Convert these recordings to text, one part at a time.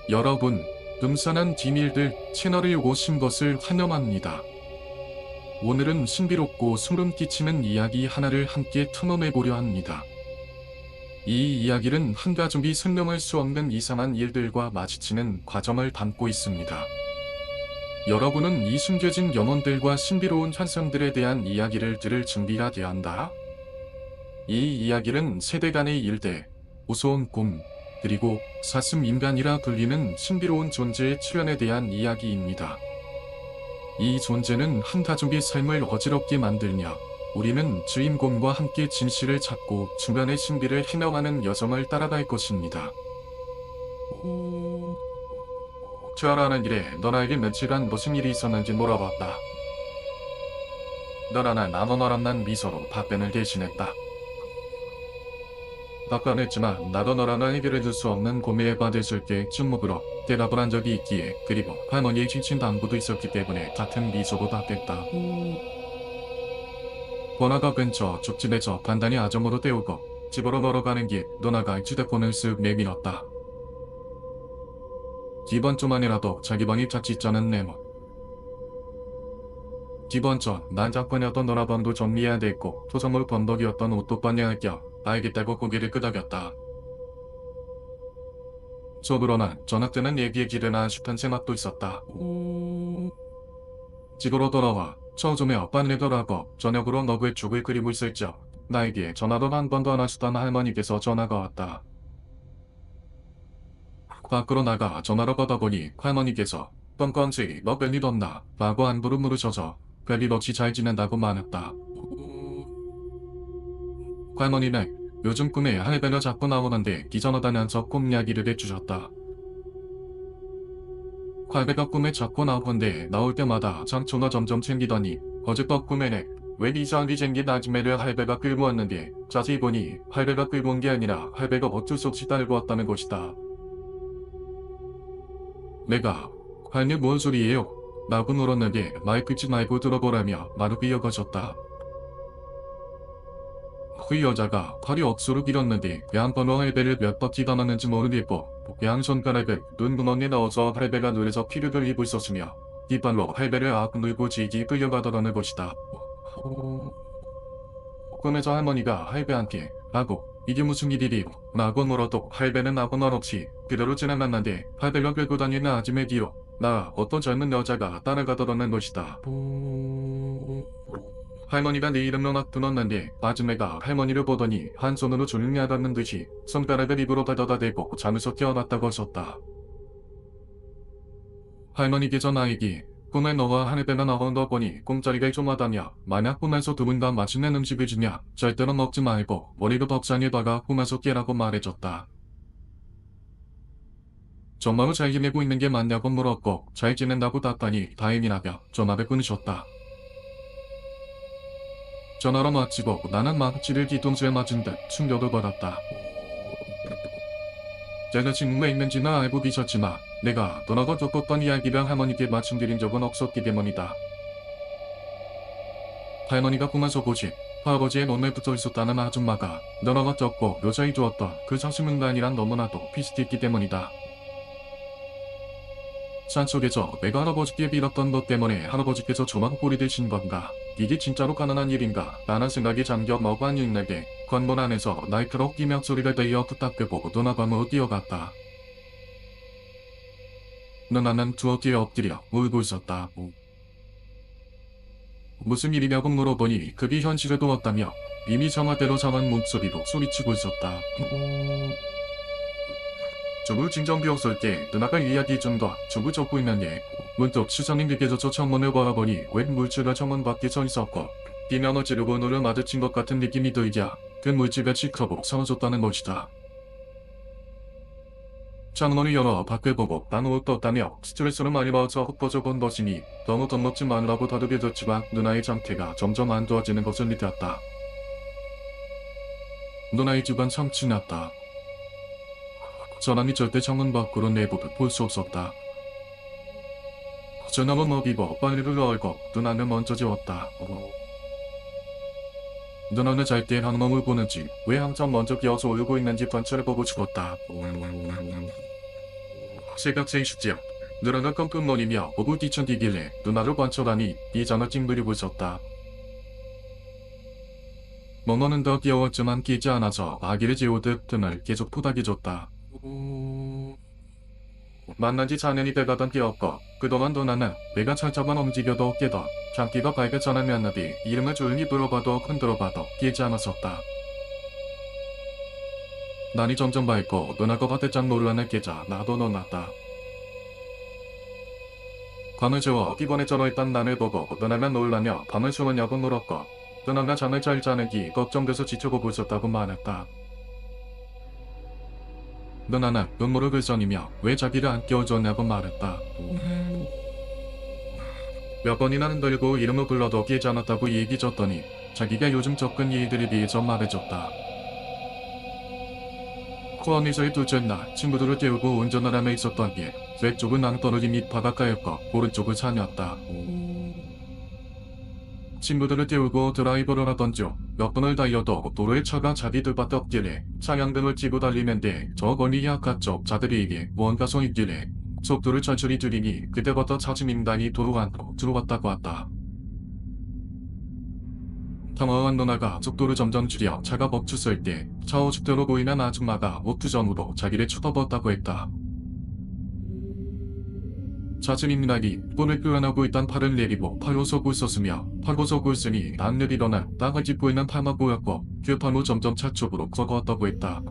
여러분, 음산한 비밀들 채널에 오신 것을 환영합니다. 오늘은 신비롭고 소름 끼치는 이야기 하나를 함께 털어내보려 합니다. 이 이야기는 한 가족이 설명할 수 없는 이상한 일들과 마주치는 과정을 담고 있습니다. 여러분은 이 숨겨진 영혼들과 신비로운 현상들에 대한 이야기를 들을 준비가 되어야 한다. 이 이야기는 세대 간의 일대, 무서운 꿈, 그리고 사슴 인간이라 불리는 신비로운 존재의 출현에 대한 이야기입니다. 이 존재는 한 가족의 삶을 어지럽게 만들며 우리는 주인공과 함께 진실을 찾고 주변의 신비를 해명하는 여정을 따라갈 것입니다. 퇴원하는 길에 너나에게 며칠간 무슨 일이 있었는지 물어봤다. 너나는 아무 말 없는 미소로 답변을 대신했다. 답변했지만 나도 너라는 해결해 줄 수 없는 고민에 빠졌을 때 침묵으로 대답을 한 적이 있기에, 그리고 할머니의 지친 당부도 있었기 때문에 같은 미소로 답했다. 번화가 근처 죽집에서 간단히 아점으로 때우고 집으로 걸어가는 길, 누나가 휴대폰을 쓱 내밀었다. 기본 좀만이라도 자기 방이 자칫자는 내모. 기본 난 작가였던 누나 방도 정리해야 됐고 소선물 번덕이었던 옷도 빨래야 할 겸 알겠다고 고개를 끄덕였다. 속으로는 저녁 때는 얘기에 기대나 싶은 생각도 있었다. 집으로 돌아와 처음에 빨래더라고 저녁으로 너구의 죽을 끓이고 있을 적 나에게 전화도 한 번도 안 하시던 할머니께서 전화가 왔다. 밖으로 나가 전화로 받아보니 할머니께서 뻥뻥치 너 별일 없나 라고 안부를 물으셔서 별일 없이 잘 지낸다고 말했다. 할머니는 요즘 꿈에 할배가 자꾸 나오는데 기전하다면서 꿈 이야기를 해주셨다. 할배가 꿈에 자꾸 나오는데 나올 때마다 장초가 점점 생기더니 어젯밤 꿈에는 왜 이상하게 생긴 아줌매를 할배가 끌고 왔는데 자세히 보니 할배가 끌고 온 게 아니라 할배가 어쩔 수 없이 따르고 왔다는 것이다. 내가 할매 뭔 소리예요? 라고 물었는데 말 끊지 말고 들어보라며 말을 이어가셨다. 그 여자가 팔이 억수로 길었는데 양번호 할배를 몇 바퀴 감았는지 모르겠고 양손가락을 눈구멍에 넣어서 할배가 눈에서 피를 흘리고 있었으며 이빨로 할배를 악물고 지지 끌려가더라는 것이다. 꿈에서 할머니가 할배한테 라고 이게 무슨 일이리? 라고 물어도 할배는 아무 말 없이 그대로 지나갔는데 할배가 끌고 다니는 아줌의 뒤로 나 어떤 젊은 여자가 따라가더라는 것이다. 할머니가 내 이름을 막 불렀는데 아줌매가 할머니를 보더니 한 손으로 조용히 하다는 듯이 손가락을 입으로 받아다 대고 잠에서 깨어났다고 하셨다. 할머니께서 나에게 꿈에 너와 할배가 나온다 보니 꿈자리가 좀 하다며 만약 꿈에서 두 분 다 맛있는 음식을 주냐 절대로 먹지 말고 머리를 벅장에다가 꿈에서 깨라고 말해줬다. 정말로 잘 지내고 있는 게 맞냐고 물었고 잘 지낸다고 답하니 다행이라며 전화를 끊으셨다. 전화로 마치고 나는 망치를 뒤통수에 맞은 듯 충격을 받았다. 제가 지금 왜 있는지는 알고 계셨지만 내가 누나가 겪었던 이야기를 할머니께 말씀드린 적은 없었기 때문이다. 할머니가 꿈에서 보신 할아버지의 몸에 붙어 있었다는 아줌마가 누나가 겪고 묘사해 주었던 그 사슴인간이란 너무나도 비슷했기 때문이다. 산속에서 내가 할아버지께 빌었던 것 때문에 할아버지께서 조막 꼴이 되신 건가? 이게 진짜로 가능한 일인가? 라는 생각이 잠겨 멍하니 있는데 건물 안에서 날카롭 기명 소리가 들려 부탁되고 누나가 못 뛰어갔다. 누나는 두어 뒤에 엎드려 울고 있었다. 무슨 일이냐고 물어보니 그게 현실에 도왔다며 이미 정화대로 상한 목소리로 소리치고 있었다. 주부 진정비었을 때 누나가 이야기해준 거 주부 적고 있는데 문득 수상인 객에서 창문을 바라보니 웬 물체가 창문 밖에 서 있었고 비면허 찌르고 눈을 마주친 것 같은 느낌이 들자 그 물체가 시커고 사라졌다는 것이다. 창문을 열어 밖을 보고 나는 떴다며 스트레스를 많이 받아서 흩어져 본 것이니 너무 겁먹지 말라고 다독여줬지만 누나의 상태가 점점 안 좋아지는 것을 느꼈다. 누나의 집은 참 지났다. 사람이 절대 창문 밖으로 내부를 볼 수 없었다. 전화문 먹이고 빨래를 널고 누나는 먼저 지웠다. 누나는 잘 때 항놈을 보는지 왜 항상 먼저 끼어서 울고 있는지 관찰해보고 싶었다. 새벽 3시쯤 누나가 끙끙거리며 오고 뛰쳐뛰길래 누나를 관찰하니 이장을 찡그리고 있었다. 모모는 더 귀여웠지만 끼지 않아서 아기를 재우듯 등을 계속 토닥여줬다. 만난 지 4년이 돼가던 귀엽고 그동안 누나는 내가 살짝만 움직여도 깨던 장기가 밝게 전하면 나비 이름을 조용히 불러봐도 흔들어봐도 끼지 않았었다. 날이 점점 밝고 누나가 바짝 놀라는 계자 나도 놀랐다. 밤을 재워 피곤에 쩔어있던 나를 보고 누나가 놀라며 밤을 새우냐고 물었고 누나가 잠을 잘 자는지 걱정돼서 지쳐보고 있었다고 말했다. 누나는 눈물을 글썽이며 왜 자기를 안 깨워줬냐고 말했다. 몇 번이나 흔들고 이름을 불러도 깨지 않았다고 얘기해줬더니 자기가 요즘 접근 일들에 비해서 말해줬다. 코어니서의 둘째 날 친구들을 깨우고 운전을 하며 있었던 길 왼쪽은 낭떠러지 밑 바닷가였고 오른쪽은 산이었다. 친구들을 깨우고 드라이브를 하던 중 몇 분을 달려도 도로에 차가 자기들밖에 없길래 차량등을 찌고 달리면 돼 저 멀리 약가 쪽 자들에게 뭔가 서 있길래 속도를 천천히 줄이니 그때부터 차주민단이 도로 안으로 들어왔다고 한다. 당황한 누나가 속도를 점점 줄여 차가 멈췄을 때 차오죽대로 보이는 아줌마가 우투전으로 자기를 쳐다봤다고 했다. 차주민단이 폰을 표현하고 있던 팔을 내리고 팔로 서고 있었으며 팔로 서고 있으니 낭를 일어나 땅을 짚고 있는 팔만 보였고 그 점점 차 쪽으로 걸어왔다고 했다.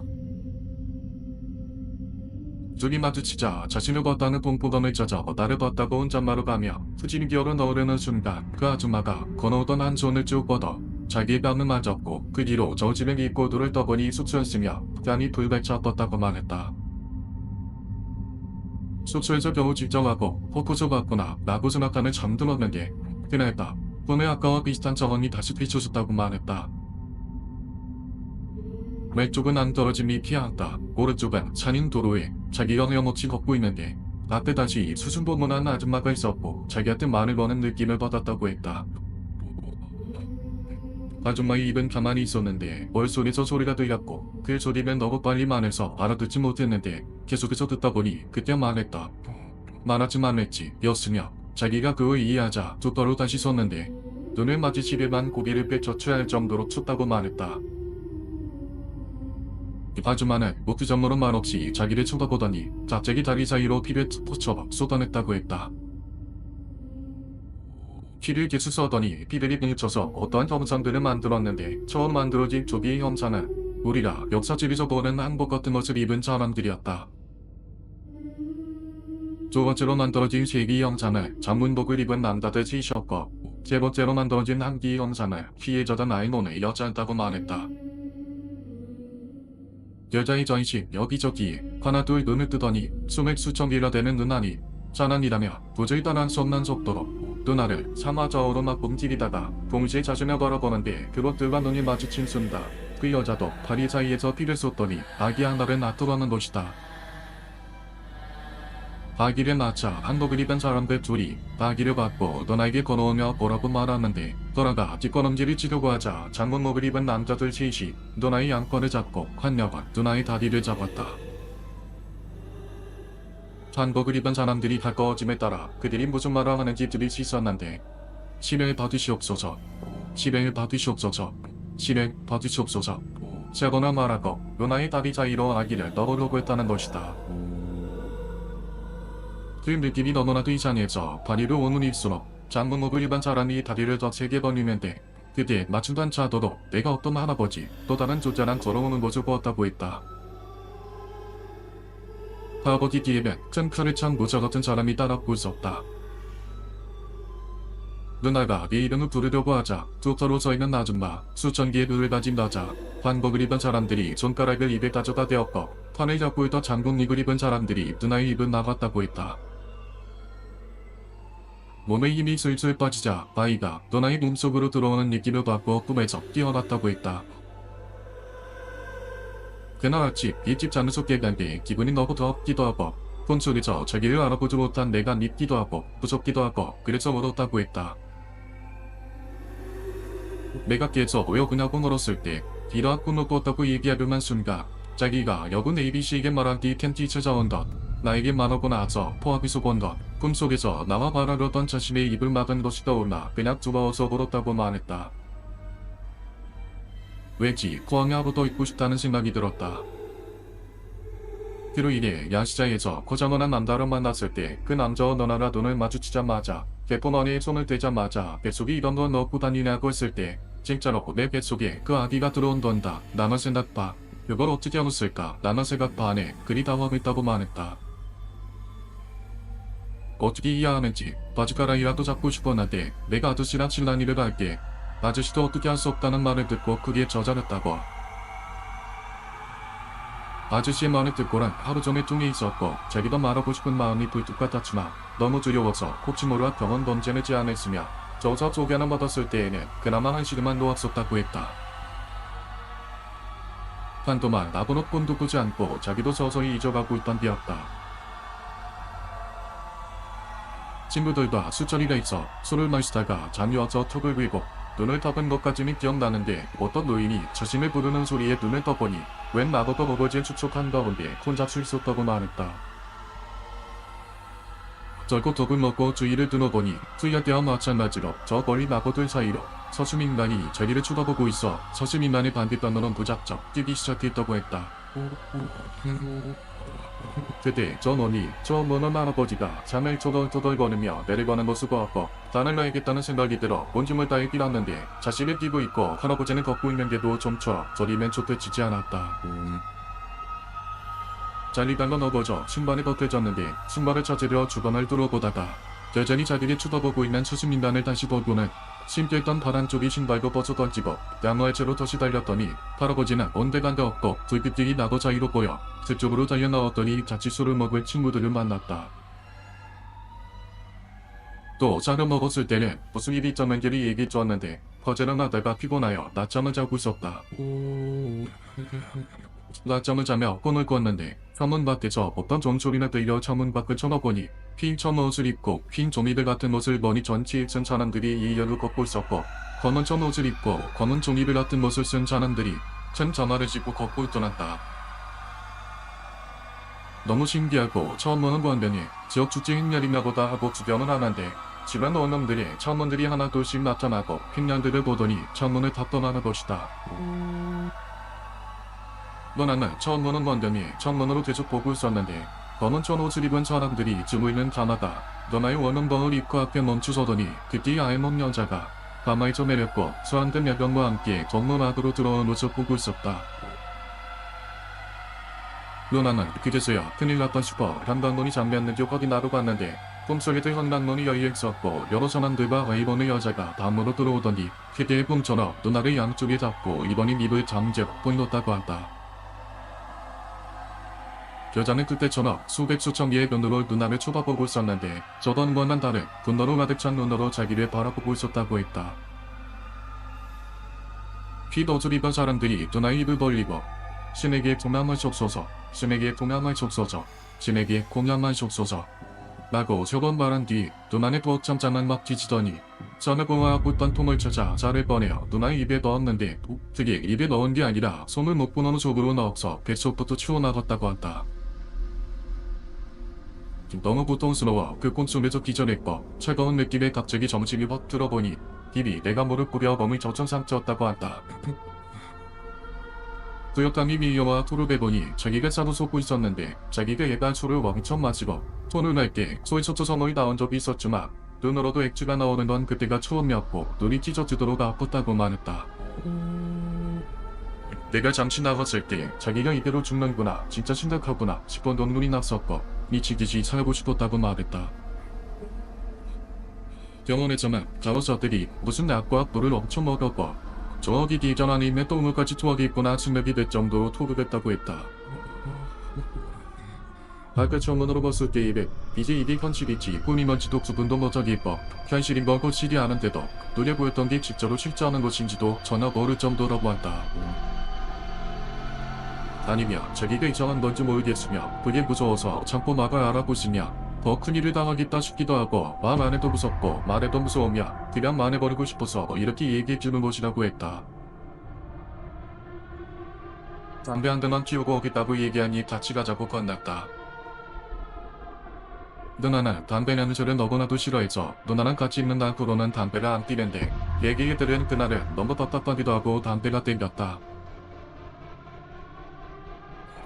둘이 마주치자 자신을 봤다는 봉포감을 찾아 나를 봤다고 혼잣말을 하며 후진 기어를 넣으려는 순간 그 아줌마가 건너오던 한 손을 쭉 뻗어 자기의 뺨을 맞았고 그 뒤로 저 집에 입고도를 떠보니 숙소였으며 뺨이 불백차 뻗다고 말했다. 숙소에서 겨우 집정하고 포코소 받거나 라고 생각하며 잠들었는데 그날따 꿈에 아까와 비슷한 상황이 다시 비춰졌다고 말했다. 왼쪽은 낭떠러짐이 피하다 오른쪽은 산인 도로에 자기가 헤엄없이 걷고 있는데 앞에 다시 수순보문한 아줌마가 있었고 자기한테 말을 거는 느낌을 받았다고 했다. 아줌마의 입은 가만히 있었는데 멀소리에서 소리가 들렸고 그 소리는 너무 빨리 말해서 알아듣지 못했는데 계속해서 듣다 보니 그때 말했다. 말하지 말랬지 였으며 자기가 그걸 이해하자 똑바로 다시 섰는데 눈을 마주치려만 고개를 빼젖혀야 할 정도로 춥다고 말했다. 아줌마는 무표정으로 말없이 자기를 쳐다보더니 갑자기 다리 사이로 피를 툭 퍼쳐 쏟아냈다고 했다. 피를 계속 쏘더니 피들이 뭉쳐서 어떠한 형상들을 만들었는데 처음 만들어진 조비의 형상은 우리가 역사집에서 보는 한복 같은 것을 입은 사람들이었다. 두 번째로 만들어진 세기 형상을 장문복을 입은 남자들 티셔츠고 세 번째로 만들어진 한기 형상을 피에 젖은 아이노는 여자였다고 말했다. 여자의 전신 여기저기 하나둘 눈을 뜨더니 수백 수천 개가 되는 누나니 짠한이라며 도저히 따라할 수 없는 속도로 누나를 사마저어로 막 움직이다가 동시에 자신을 바라보는데 그것들과 눈이 마주친 순간 그 여자도 다리 사이에서 피를 쏟더니 아기 하나를 낳더라는 것이다. 아기를 낳자 한복을 입은 사람들 둘이 아기를 받고 누나에게 걸어오며 뭐라고 말하는데 누나가 뒷걸음질을 치려고 하자 장문복을 입은 남자들 셋이 누나의 양권을 잡고 한 여건 누나의 다리를 잡았다. 한복을 입은 사람들이 가까워짐에 따라 그들이 무슨 말을 하는지 들을 수 있었는데 시련을 받으시옵소서, 시련을 받으시옵소서, 시련 받으시옵소서 세번을 말하고 누나의 다리 사이로 아기를 넣으려고 했다는 것이다. 그 느낌이 너무나도 이상해서 다리를 오므릴수록 장문복을 입은 사람이 다리를 더 세게 벌리면 돼. 그때 맞춤단 차도로 내가 어떤 할아버지 또 다른 조자랑 걸어오는 모습을 보았다고 했다. 할아버지 뒤에는 큰 칼을 찬 모자 같은 사람이 따라오고 있었다. 누나가 네 이름을 부르려고 하자 툭터로 서있는 아줌마 수천 개의 불을 가진 여자 한복을 입은 사람들이 손가락을 입에 가져다 대었고 판을 잡고 있던 장군립을 입은 사람들이 누나의 입을 막았다고 했다. 몸에 힘이 슬슬 빠지자 아이가 누나의 몸속으로 들어오는 느낌을 받고 꿈에서 뛰어났다고 했다. 그날 아침 일찍 잠을 쏟게 된데 기분이 너무 더럽기도 하고 꿈속에서 자기를 알아보지 못한 내가 밉기도 하고 무섭기도 하고 그래서 울었다고 했다. 내가 깨서 왜 그냐고 물었을 때 이러한 꿈을 꿨다고 얘기하려만 순간 자기가 여군 ABC에게 말한 뒤 텐트 찾아온 것 나에게 말하고 나서 포함해서 본 것, 꿈속에서 나와 바라려던 자신의 입을 막은 것이 떠올라 그냥 두려워서 울었다고 말했다. 왠지 광야로 더 있고 싶다는 생각이 들었다. 그로 인해 야시장에서 고장원한 남자를 만났을 때 그 남자와 너나라 눈을 마주치자마자 개포머니에 손을 대자마자 뱃속에 이런 거 넣고 다니냐고 했을 때 진짜로 내 뱃속에 그 아기가 들어온단다. 나만 생각봐. 그걸 어떻게 하었을까? 나만 생각봐 안에 그리 당황했다고 말했다. 어떻게 이해하는지 바지가라이라도 잡고 싶었는데 내가 아저씨랑 실랑이를 할게. 아저씨도 어떻게 할 수 없다는 말을 듣고 크게 저자렸다고. 아저씨의 말을 듣고는 하루 종일 뚱에 있었고 자기도 말하고 싶은 마음이 불뚝 같았지만 너무 두려워서 혹시 모르라 병원 범죄내지 않았으며 조사 소견을 받았을 때에는 그나마 한시름만 놓았었다고 했다. 한동안 나보는 폰도 보지 않고 자기도 서서히 잊어가고 있던 때였다. 친구들과 술자리가 있어 술을 마시다가 잠이 와서 턱을 긁고 눈을 떠본 것까지는 기억나는데 어떤 노인이 자신을 부르는 소리에 눈을 떠보니 웬 마법과 어거지에 추측한 가운데 혼자 수 있었다고 말했다. 절고 덕을 먹고 주위를 둘러보니 투야 때와 마찬가지로 저 멀리 마법들 사이로 서수민간이 자기를 쳐다보고 있어 서수민간의 반대편으로는 무작정 뛰기 시작했다고 했다. 그때 저 멀리 저 먼 할아버지가 잠을 토덜토덜거리며 내려가는 모습을 보았고 단을 놔야겠다는 생각이 들어 온 힘을 다해 뛰었는데 자신을 뛰고 있고 할아버지는 걷고 있는데도 좀처 저리면 쫓겨지지 않았다. 잘리다가 넘어져 신발에 벗겨졌는데 신발을 찾으려 주변을 둘러보다가 여전히 자기를 쳐다보고 있는 수수민단을 다시 보고는 심겨있던 파란 쪽이 신발도 벗어 던지고 양호해체로 다시 달렸더니 할아버지는 온데간데 없고 불빛들이 나도 자유로 보여 그쪽으로 달려나왔더니 같이 술을 먹을 친구들을 만났다. 또 잔을 먹었을 때는 무슨 일이 있었는지를 얘기해 주었는데 거제를 하다가 피곤하여 낮잠을 자고 있었다. 낮잠을 자며 폰을 껐는데 창문 밖에서 어떤 종소리나 들려 창문 밖을 쳐다보니 흰 천옷을 입고 흰 종이들 같은 옷을 머리 전치에 쓴 사람들이 이리로 걷고 있었고 검은 천옷을 입고 검은 종이들 같은 옷을 쓴 사람들이 큰 자마를 짚고 걷고 있더란다. 너무 신기하고 처음 보는 광경에 지역 축제 행렬이나 보다 하고 구경을 하는데 집안 원놈들이 창문들이 하나 둘씩 나타나고 행렬들을 보더니 창문을 닫더라는 것이다. 너나는 처음 보는 광경에 창문으로 계속 보고 있었는데 검은 천옷을 입은 사람들이 즈고 있는 가마가 너나의 원룸방을 입고 앞에 멈추서더니 그때 아이몸 여자가 가마에서 내렸고 수한된 야경과 함께 건물 안으로 들어온 옷을 보고 있었다. 너나는 그제서야 큰일 났다 싶어 현관문이 잠겼는지 확인하러 갔는데 꿈속에도 현관문이 열려 있었고 여러 사람들과 아이범의 여자가 방으로 들어오더니 기대의 꿈처럼 누나를 양쪽에 잡고 이번엔 입을 잠재로 보이었다고 한다. 여자는 그때처럼 수백 수천 개의 눈으로 누나를 쳐다보고 있었는데 저던 것만 다른 분노로 가득 찬 눈으로 자기를 바라보고 있었다고 했다. 피 옷을 입은 사람들이 누나의 입을 벌리고 신에게 공양만 속소서, 신에게 공양만 속소서, 신에게 공양만 속소서 라고 세 번 말한 뒤 누나의 부엌 잠자만 막 뒤지더니 잔을 공화하고 있던 통을 찾아 잔을 꺼내어 누나의 입에 넣었는데 그게 입에 넣은 게 아니라 손을 못 보는 속으로 넣어서 뱃속부터 치워나갔다고 한다. 너무 고통스러워 그 꿈속에서 기절했고 차가운 느낌에 갑자기 정신이 확 들어보니 입이 내가 모를 꾸려 몸이 젖은 상태였다고 한다. 구역감이 미여와 토를 베보니 자기가 싸도 쏟고 있었는데 자기가 예단 술을 왕청 마시고 손을 날 때 소이소초 선물이 나온 적이 있었지만 눈으로도 액주가 나오는 건 그때가 처음이었고 눈이 찢어지도록 아팠다고 말했다. 내가 잠시 나갔을 때 자기가 이대로 죽는구나 진짜 심각하구나 싶어 눈물이 났었고 미치듯이 살고 싶었다고 말했다. 병원에서는 간호사들이 무슨 약과 물을 엄청 먹었고 저기 뒤전 안에 있는 똥물까지 토하겠구나 생각이 될 정도로 토를 했다고 했다. 아까 처음으로 봤을 때 입에 이제 입이 현실이지 꿈이면지도 구분도 못하겠고 현실인 건 확실히 아는데도 눈에 보였던 게 진짜로 실제 하는 것인지도 전혀 모를 정도라고 한다. 아니면 자기가 이상한 건지 모르겠으며 그게 무서워서 참고 막을 알아보시며 더 큰일을 당하겠다 싶기도 하고 말 안 해도 무섭고 말해도 무서우며 그냥 말해버리고 싶어서 이렇게 얘기해주는 것이라고 했다. 담배 한 대만 피우고 오겠다고 얘기하니 같이 가자고 건넸다. 누나는 담배 냄새를 너무나도 싫어해서 누나랑 같이 있는 앞으로는 담배를 안 피는데 얘기에 들은 그날은 너무 답답하기도 하고 담배가 땡겼다.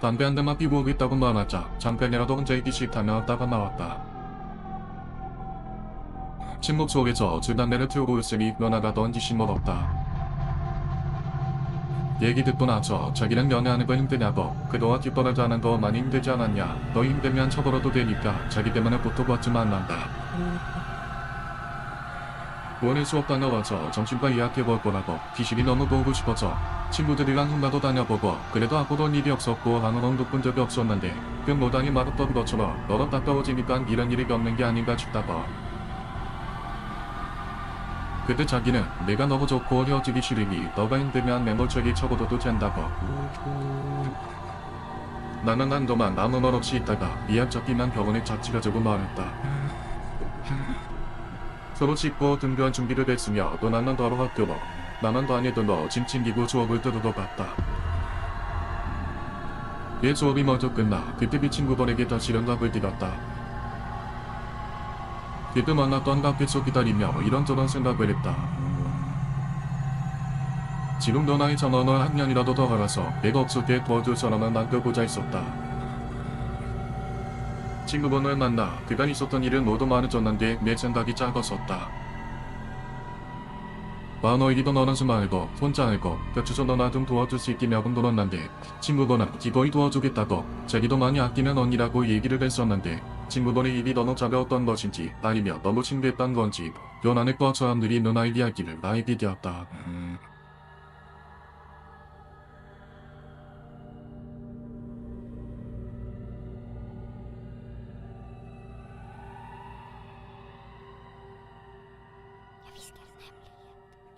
담배 한 대만 피고 오겠다고 말하자 잠깐이라도 혼자 있기 싫다며 따가 나왔다. 침묵 속에서 주 담배를 피우고 있으니 누나가 넌지시 멀었다. 얘기 듣고 나서 자기는 연애하는 거 힘드냐고 그동안 뒷바라지 하는 거 많이 힘들지 않았냐 너 힘들면 쳐버려도 되니까 자기 때문에 고통받지 말란다. 오늘 수업 다녀와서 점심과 예약해볼 거라고 기실이 너무 보고 싶어서 친구들이랑 흉가도 다녀보고 그래도 아무런 일이 없었고 아무런 돈 적이 없었는데 그 노당이 말했던 것처럼 너로 가까워지니까 이런 일이 없는 게 아닌가 싶다고. 그때 자기는 내가 너무 좋고 헤어지기 싫으니 너가 힘들면 멤버적이 쳐고도 된다고. 나는 한동안 아무 말 없이 있다가 예약 잡히면 병원에 자취가자고 말했다. 서로 씻고 등교한 준비를 했으며 누나는 바로 학교로 나는 다니던 너 짐 챙기고 수업을 들으러 갔다. 얘 수업이 먼저 끝나 그때 비 친구들에게 다시 연락을 드렸다. 그때 만났던 카페에서 기다리며 이런저런 생각을 했다. 지금 누나의 전원을 한 년이라도 더 갈아서 내가 없을 때 도와줄 사람을 만들고자 했었다. 친구분을 만나 그간 있었던 일은 모두 많아졌는데 내 생각이 작았었다. 너희도 너는 수 말고 혼자 알고 곁에서 너나 좀 도와줄 수 있게 몇번 들었는데 친구분은 기꺼이 도와주겠다고 자기도 많이 아끼는 언니라고 얘기를 했었는데 친구분의 입이 너무 차가웠던 것인지 아니면 너무 신비했던 건지 연안의과 사람들이 누나의 이야기를 나에게 되었다.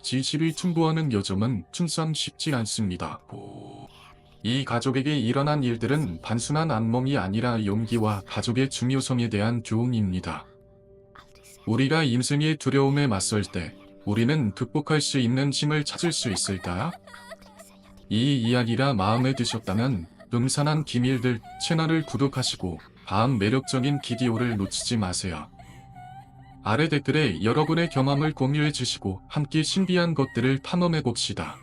지실이 충고하는 요즘은 충성 쉽지 않습니다. 이 가족에게 일어난 일들은 단순한 안몸이 아니라 용기와 가족의 중요성에 대한 교훈입니다. 우리가 인생의 두려움에 맞설 때 우리는 극복할 수 있는 힘을 찾을 수 있을까? 이 이야기가 마음에 드셨다면 음산한 기밀들 채널을 구독하시고 다음 매력적인 비디오를 놓치지 마세요. 아래 댓글에 여러분의 경험을 공유해 주시고 함께 신비한 것들을 탐험해 봅시다.